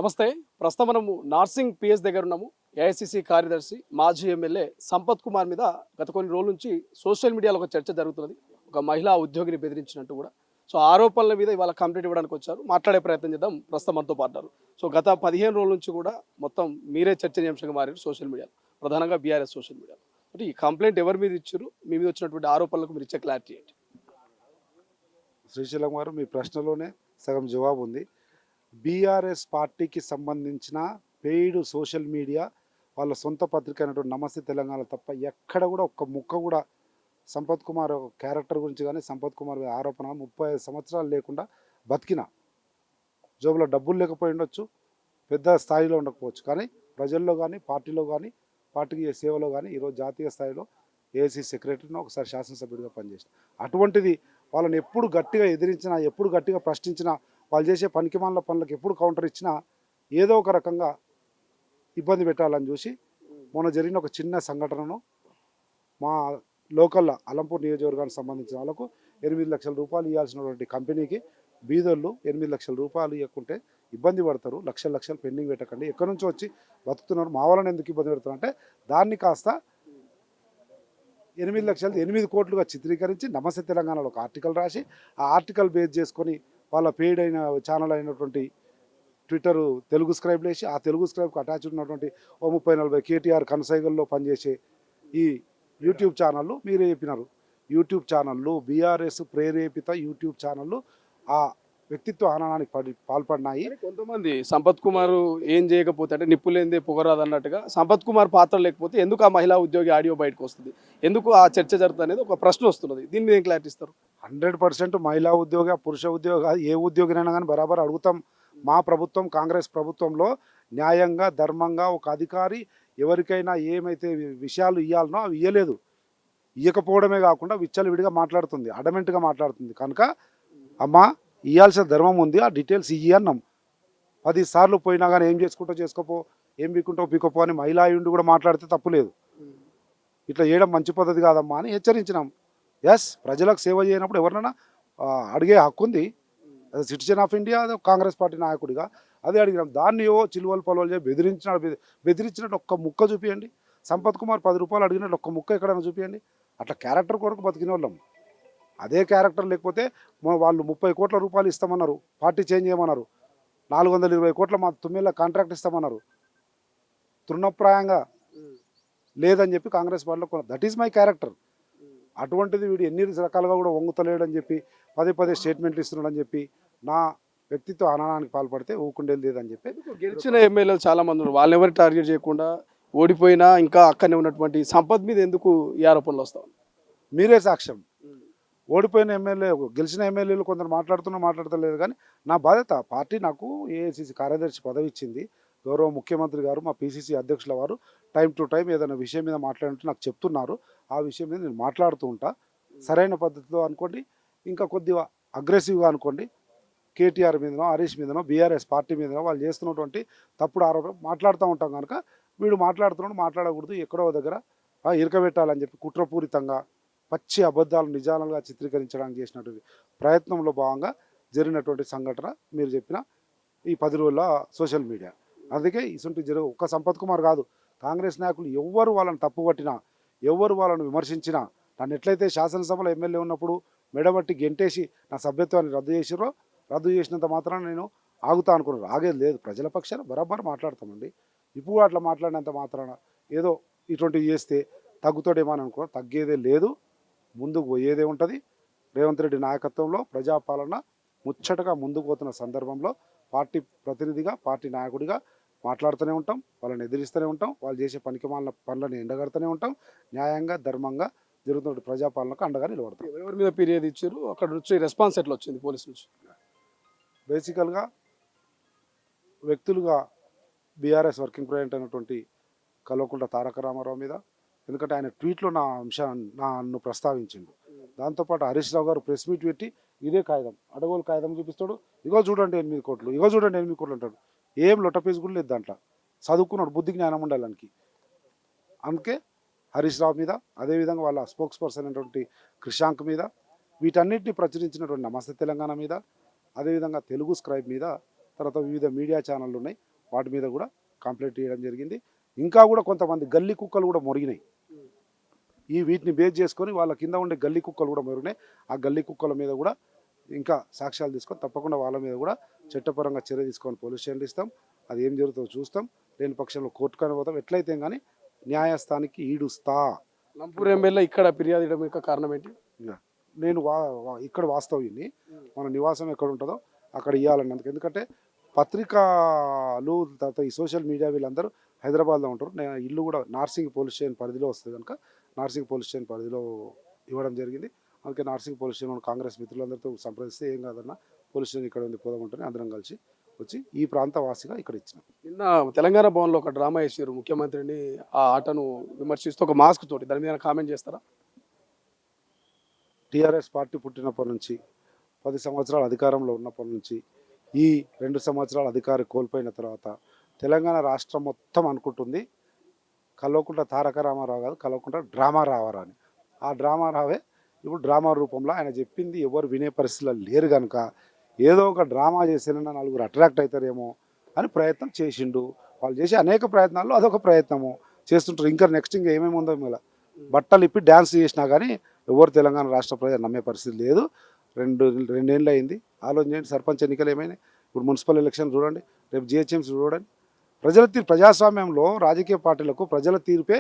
నమస్తే. ప్రస్తుతం మనము నార్సింగ్ పిఎస్ దగ్గర ఉన్నాము. ఏఐసిసి కార్యదర్శి, మాజీ ఎమ్మెల్యే సంపత్ కుమార్ మీద గత కొన్ని రోజుల నుంచి సోషల్ మీడియాలో ఒక చర్చ జరుగుతున్నది. ఒక మహిళా ఉద్యోగిని బెదిరించినట్టు కూడా. సో ఆరోపణల మీద ఇవాళ కంప్లైంట్ ఇవ్వడానికి వచ్చారు. మాట్లాడే ప్రయత్నం చేద్దాం. ప్రస్తుతం మనతో పాటు. సో గత 15 రోజుల నుంచి కూడా మొత్తం మీరే చర్చనీయాంశంగా మారారు సోషల్ మీడియాలో. ప్రధానంగా బీఆర్ఎస్ సోషల్ మీడియాలో. అంటే ఈ కంప్లైంట్ ఎవరి మీద ఇచ్చారు? మీ మీద వచ్చినటువంటి ఆరోపణలకు మీరు ఇచ్చే క్లారిటీ ఏంటి? శ్రీశైలం గారు, మీ ప్రశ్నలోనే సగం జవాబు ఉంది. బీఆర్ఎస్ పార్టీకి సంబంధించిన పెయిడ్ సోషల్ మీడియా వాళ్ళ సొంత పత్రిక అయినటువంటి నమస్తే తెలంగాణ తప్ప ఎక్కడ కూడా ఒక్క ముక్క కూడా సంపత్ కుమార్ క్యారెక్టర్ గురించి కానీ సంపత్ కుమార్ మీద ఆరోపణ 35 సంవత్సరాలు లేకుండా బతికిన, జోబులో డబ్బులు లేకపోయి ఉండొచ్చు, పెద్ద స్థాయిలో ఉండకపోవచ్చు, కానీ ప్రజల్లో కానీ పార్టీలో కానీ పార్టీకి సేవలో కానీ ఈరోజు జాతీయ స్థాయిలో ఏఐసీ సెక్రటరీని ఒకసారి శాసనసభ్యుడిగా పనిచేసిన అటువంటిది వాళ్ళని ఎప్పుడు గట్టిగా ఎదిరించినా, ఎప్పుడు గట్టిగా ప్రశ్నించినా, వాళ్ళు చేసే పనికిమాల పనులకు ఎప్పుడు కౌంటర్ ఇచ్చినా ఏదో ఒక రకంగా ఇబ్బంది పెట్టాలని చూసి మొన్న జరిగిన ఒక చిన్న సంఘటనను మా లోకల్ అలంపూర్ నియోజకవర్గానికి సంబంధించిన వాళ్ళకు 8 లక్షల రూపాయలు ఇవ్వాల్సినటువంటి కంపెనీకి బీదోళ్ళు 8 లక్షల రూపాయలు ఇవ్వకుంటే ఇబ్బంది పడతారు, లక్షలు పెండింగ్ పెట్టకండి, ఎక్కడి నుంచో వచ్చి బతుకుతున్నారు, మా వాళ్ళని ఎందుకు ఇబ్బంది పెడతారు అంటే దాన్ని కాస్త 8 లక్షలు 8 కోట్లుగా చిత్రీకరించి నమస్తే తెలంగాణలో ఒక ఆర్టికల్ రాసి ఆ ఆర్టికల్ బేస్ చేసుకొని వాళ్ళ పెయిడ్ అయిన ఛానల్ అయినటువంటి ట్విట్టర్ తెలుగు స్క్రైబ్లు వేసి ఆ తెలుగు స్క్రైబ్కి అటాచ్ ఉన్నటువంటి 30-40 కేటీఆర్ కనసైగల్లో పనిచేసే ఈ యూట్యూబ్ ఛానళ్ళు మీరే చెప్పినారు, యూట్యూబ్ ఛానళ్ళు బీఆర్ఎస్ ప్రేరేపిత యూట్యూబ్ ఛానళ్ళు ఆ వ్యక్తిత్వ హననానికి పాల్పడినాయి. కొంతమంది సంపత్ కుమార్ ఏం చేయకపోతే అంటే నిప్పులేందే పొగరాదు అన్నట్టుగా సంపత్ కుమార్ పాత్ర లేకపోతే ఎందుకు ఆ మహిళా ఉద్యోగి ఆడియో బయటకు వస్తుంది, ఎందుకు ఆ చర్చ జరుగుతుంది అనేది ఒక ప్రశ్న వస్తున్నది. దీని మీద ఏం క్లారిటీ ఇస్తారు? 100% మహిళా ఉద్యోగ పురుష ఉద్యోగ ఏ ఉద్యోగినైనా కానీ బరాబర్ అడుగుతాం. మా ప్రభుత్వం కాంగ్రెస్ ప్రభుత్వంలో న్యాయంగా ధర్మంగా ఒక అధికారి ఎవరికైనా ఏమైతే విషయాలు ఇవ్వాలనో అవి ఇవ్వలేదు, ఇవ్వకపోవడమే కాకుండా విచ్చలవిడిగా మాట్లాడుతుంది, అడమెంట్గా మాట్లాడుతుంది. కనుక అమ్మా ఇవ్వాల్సిన ధర్మం ఉంది, ఆ డీటెయిల్స్ ఇయ్యి అన్నాం. 10 సార్లు పోయినా కానీ ఏం చేసుకుంటూ చేసుకోపో, ఏం పీకుంటో పీకపో అని మహిళా యుండి కూడా మాట్లాడితే తప్పులేదు, ఇట్లా చేయడం మంచి పద్ధతి కాదమ్మా అని హెచ్చరించినాం. ఎస్, ప్రజలకు సేవ చేయనప్పుడు ఎవరినైనా అడిగే హక్కు ఉంది, అది సిటిజన్ ఆఫ్ ఇండియా, అది కాంగ్రెస్ పార్టీ నాయకుడిగా అదే అడిగినాం. దాన్ని చిలువలు పొలవలు చేసి బెదిరించినట్టు ఒక్క ముక్క చూపించండి. సంపత్ కుమార్ 10 రూపాయలు అడిగినట్టు ఒక్క ముక్క ఎక్కడైనా చూపించండి. అట్లా క్యారెక్టర్ కొరకు బతికిన వాళ్ళం. అదే క్యారెక్టర్ లేకపోతే వాళ్ళు 30 కోట్ల రూపాయలు ఇస్తామన్నారు, పార్టీ చేంజ్ చేయమన్నారు, 420 కోట్ల మా తుమ్మిళ్ళ కాంట్రాక్ట్ ఇస్తామన్నారు, తృణప్రాయంగా లేదని చెప్పి కాంగ్రెస్ పార్టీలో దట్ ఈజ్ మై క్యారెక్టర్. అటువంటిది వీడు ఎన్ని రకాలుగా కూడా వంగుతలేడని చెప్పి పదే స్టేట్మెంట్లు ఇస్తున్నాడని చెప్పి నా వ్యక్తిత్వ హననానికి పాల్పడితే ఊకుండేది లేదని చెప్పి గెలిచిన ఎమ్మెల్యేలు చాలా మంది ఉన్నారు, వాళ్ళని ఎవరు టార్గెట్ చేయకుండా ఓడిపోయినా ఇంకా అక్కడనే ఉన్నటువంటి సంపత్ మీద ఎందుకు ఈ ఆరోపణలు వస్తాయి? మీరే సాక్ష్యం. ఓడిపోయిన ఎమ్మెల్యే గెలిచిన ఎమ్మెల్యేలు కొందరు మాట్లాడతలేదు, కానీ నా బాధ్యత, పార్టీ నాకు ఏఐసిసి కార్యదర్శి పదవి ఇచ్చింది, గౌరవ ముఖ్యమంత్రి గారు మా పిసిసి అధ్యక్షుల వారు టైం టు టైం ఏదైనా విషయం మీద మాట్లాడుతూ నాకు చెప్తున్నారు, ఆ విషయం మీద నేను మాట్లాడుతూ ఉంటా. సరైన పద్ధతిలో అనుకోండి, ఇంకా కొద్దిగా అగ్రెసివ్గా అనుకోండి, కేటీఆర్ మీదనో హరీష్ మీదనో బీఆర్ఎస్ పార్టీ మీదనో వాళ్ళు చేస్తున్నటువంటి తప్పుడు ఆరోపణ మాట్లాడుతూ ఉంటాం. కనుక వీడు మాట్లాడకూడదు, ఎక్కడో దగ్గర ఇరకబెట్టాలని చెప్పి కుట్రపూరితంగా పచ్చి అబద్ధాలు నిజాలుగా చిత్రీకరించడానికి చేసినటువంటి ప్రయత్నంలో భాగంగా జరిగినటువంటి సంఘటన మీరు చెప్పిన ఈ 10 రోజుల సోషల్ మీడియా. అందుకే ఇసుంటి ఒక్క సంపత్ కుమార్ కాదు, కాంగ్రెస్ నాయకులు ఎవ్వరు వాళ్ళని తప్పుపట్టినా, ఎవ్వరు వాళ్ళని విమర్శించినా, నన్ను ఎట్లయితే శాసనసభలో ఎమ్మెల్యే ఉన్నప్పుడు మెడబట్టి గెంటేసి నా సభ్యత్వాన్ని రద్దు చేసినంత మాత్రాన నేను ఆగుతా అనుకున్నారు. ఆగేది లేదు, ప్రజల పక్షాన బరాబర్ మాట్లాడతామండి. ఇప్పుడు అట్లా మాట్లాడినంత మాత్రాన ఏదో ఇటువంటివి చేస్తే తగ్గుతాడేమో అని అనుకో, తగ్గేదే లేదు, ముందుకు పోయేదే ఉంటుంది. రేవంత్ రెడ్డి నాయకత్వంలో ప్రజాపాలన ముచ్చటగా ముందుకు పోతున్న సందర్భంలో పార్టీ ప్రతినిధిగా, పార్టీ నాయకుడిగా మాట్లాడుతూనే ఉంటాం, వాళ్ళని ఎదిరిస్తూనే ఉంటాం, వాళ్ళు చేసే పనికిమాలిన పనులను ఎండగడుతూనే ఉంటాం, న్యాయంగా ధర్మంగా జరుగుతున్న ప్రజాపాలనకు అండగా నిలబడతాం. ఎవరి మీద ఫిర్యాదు ఇచ్చారు, అక్కడ నుంచి రెస్పాన్స్ ఎట్లా వచ్చింది పోలీసు నుంచి? బేసికల్గా వ్యక్తులుగా బీఆర్ఎస్ వర్కింగ్ ప్రెసిడెంట్ అయినటువంటి కల్వకుంట్ల తారక రామారావు మీద, ఎందుకంటే ఆయన ట్వీట్లో నన్ను ప్రస్తావించిండు. దాంతోపాటు హరీష్ రావు గారు ప్రెస్ మీట్ పెట్టి ఇదే కాగితం, అడగోలు కాగితం చూపిస్తాడు, ఇగో చూడండి 8 కోట్లు, ఇగో చూడండి 8 కోట్లు అంటాడు. ఏం లొట్టపీసు కూడా లేదు దాంట్లో, చదువుకున్నాడు, బుద్ధి జ్ఞానం ఉండాలనికి. అందుకే హరీష్ రావు మీద, అదేవిధంగా వాళ్ళ స్పోక్స్ పర్సన్ అయినటువంటి క్రిషాంక్ మీద, వీటన్నిటిని ప్రచురించినటువంటి నమస్తే తెలంగాణ మీద, అదేవిధంగా తెలుగు స్క్రైబ్ మీద, తర్వాత వివిధ మీడియా ఛానళ్ళు ఉన్నాయి, వాటి మీద కూడా కంప్లైంట్ చేయడం జరిగింది. ఇంకా కూడా కొంతమంది గల్లీ కుక్కలు కూడా మొరిగినాయి. వీటిని బేస్ చేసుకొని వాళ్ళ కింద ఉండే గల్లీ కుక్కలు కూడా మొరిగినాయి. ఆ గల్లీ కుక్కల మీద కూడా ఇంకా సాక్ష్యాలు తీసుకొని తప్పకుండా వాళ్ళ మీద కూడా చట్టపరంగా చర్య తీసుకొని పోలీస్ స్టేషన్లు ఇస్తాం. అది ఏం జరుగుతుందో చూస్తాం. లేని పక్షంలో కోర్టుకని పోతాం. ఎట్లయితే కానీ న్యాయస్థానికి ఈడుస్తా. లంపూర్ ఎమ్మెల్యే ఇక్కడ ఫిర్యాదు చేయడం యొక్క కారణం ఏంటి? నేను ఇక్కడ వాస్తవ్యుని, మన నివాసం ఎక్కడ ఉంటుందో అక్కడ ఇవ్వాలన్నందుకు. ఎందుకంటే పత్రికలు తర్వాత ఈ సోషల్ మీడియా వీళ్ళందరూ హైదరాబాద్లో ఉంటారు. నేను ఇల్లు కూడా నార్సింగ్ పోలీస్ స్టేషన్ పరిధిలో వస్తుంది కనుక నార్సింగ్ పోలీస్ స్టేషన్ పరిధిలో ఇవ్వడం జరిగింది. అందుకే నార్సింగ్ పోలీస్ స్టేషన్ కాంగ్రెస్ మిత్రులందరితో సంప్రదిస్తే ఏం కాదన్నా పోలీస్ స్టేషన్ ఇక్కడ ఉంది పోదామంటే అందరం కలిసి వచ్చి ఈ ప్రాంత వాసిగా ఇక్కడ ఇచ్చినాం. నిన్న తెలంగాణ భవన్లో ఒక డ్రామా వేసారు. ముఖ్యమంత్రిని ఆ ఆటను విమర్శిస్తూ ఒక మాస్క్ తోటి, దాని మీద కామెంట్ చేస్తారా? టీఆర్ఎస్ పార్టీ పుట్టినప్పటి నుంచి 10 సంవత్సరాలు అధికారంలో ఉన్నప్పటి నుంచి ఈ 2 సంవత్సరాలు అధికారం కోల్పోయిన తర్వాత తెలంగాణ రాష్ట్రం మొత్తం అనుకుంటుంది కల్వకుంట్ల తారక రామారావు కాదు, కల్వకుంట్ల డ్రామా రావారా అని. ఆ డ్రామా రావే ఇప్పుడు డ్రామా రూపంలో ఆయన చెప్పింది ఎవరు వినే పరిస్థితుల్లో లేరు కనుక ఏదో ఒక డ్రామా చేసినా నలుగురు అట్రాక్ట్ అవుతారేమో అని ప్రయత్నం చేసిండు. వాళ్ళు చేసే అనేక ప్రయత్నాల్లో అదొక ప్రయత్నము చేస్తుంటారు. ఇంకా నెక్స్ట్ ఇంకా ఏమేమి ఉందో ఇలా బట్టలు ఇప్పి డ్యాన్స్ చేసినా కానీ ఎవరు తెలంగాణ రాష్ట్ర ప్రజలు నమ్మే పరిస్థితి లేదు. రెండేళ్ళు అయింది. ఆలోచన చేయండి. సర్పంచ్ ఎన్నికలు ఏమైనాయి, ఇప్పుడు మున్సిపల్ ఎలక్షన్ చూడండి, రేపు జిహెచ్ఎంసీ చూడండి. ప్రజల తీర్పు, ప్రజాస్వామ్యంలో రాజకీయ పార్టీలకు ప్రజల తీర్పే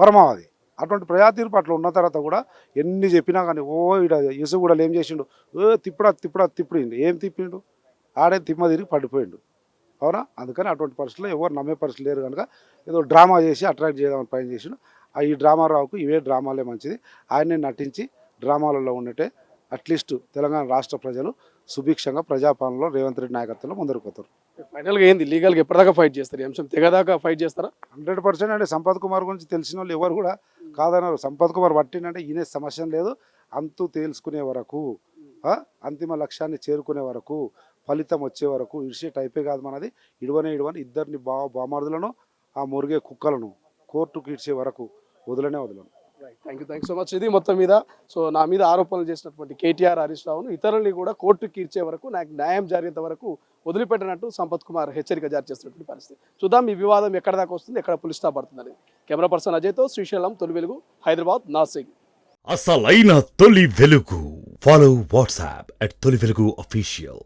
పరమావధి. అటువంటి ప్రజా తీర్పు అట్లా ఉన్న తర్వాత కూడా ఎన్ని చెప్పినా కానీ ఇక్కడ యూసు కూడా ఏం చేసిండు, తిప్పుడు ఏం తిప్పిండు, ఆడే తిమ్మ తిరిగి పడిపోయిండు. అవునా? అందుకని అటువంటి పరిస్థితుల్లో ఎవరు నమ్మే పరిస్థితులు లేరు కనుక ఏదో డ్రామా చేసి అట్రాక్ట్ చేయడానికి ప్రయత్నం చేసిండు. ఈ డ్రామా రావుకు ఇవే డ్రామాలే మంచిది. ఆయనే నటించి డ్రామాలలో ఉన్నట్టే అట్లీస్ట్ తెలంగాణ రాష్ట్ర ప్రజలు సుభిక్షంగా ప్రజాపాలనలో రేవంత్ రెడ్డి నాయకత్వంలో ముందరకు పోతారు. ఫైనల్గా ఏంది లీగల్గా ఎప్పటిదాకా ఫైట్ చేస్తారు? ఈ అంశం తెగదాకా ఫైట్ చేస్తారా? 100% అంటే సంపత్ కుమార్ గురించి తెలిసిన వాళ్ళు ఎవరు కూడా కాదన్నారు. సంపత్ కుమార్ పట్టిందంటే ఈయన సమస్య లేదు. అంతు తేల్చుకునే వరకు, అంతిమ లక్ష్యాన్ని చేరుకునే వరకు, ఫలితం వచ్చే వరకు ఇడిసే టైపే కాదు మనది. ఇడవని ఇద్దరిని బామార్దులను ఆ మురిగే కుక్కలను కోర్టుకు ఇడ్చే వరకు వదలనే వదలను. Thank you so much. ఇది మొత్తం మీద సో నా మీద ఆరోపణలు చేసినటువంటి కేటీఆర్, హరీష్ రావును ఇతరుల్ని కూడా కోర్టుకి ఇచ్చే వరకు, నాకు న్యాయం జరిగేంత వరకు వదిలిపెట్టినట్టు సంపత్ కుమార్ హెచ్చరిక జారీ చేస్తున్నటువంటి పరిస్థితి. చూద్దాం ఈ వివాదం ఎక్కడ దాకా వస్తుంది, ఎక్కడ పులి స్టాప్ పడుతుంది. కెమెరా పర్సన్ అజయ్తో శ్రీశైలం, తొలి వెలుగు, హైదరాబాద్, నాసిక్. అసలైన తొలి వెలుగు. ఫాలో వాట్సాప్ @తొలి వెలుగు official.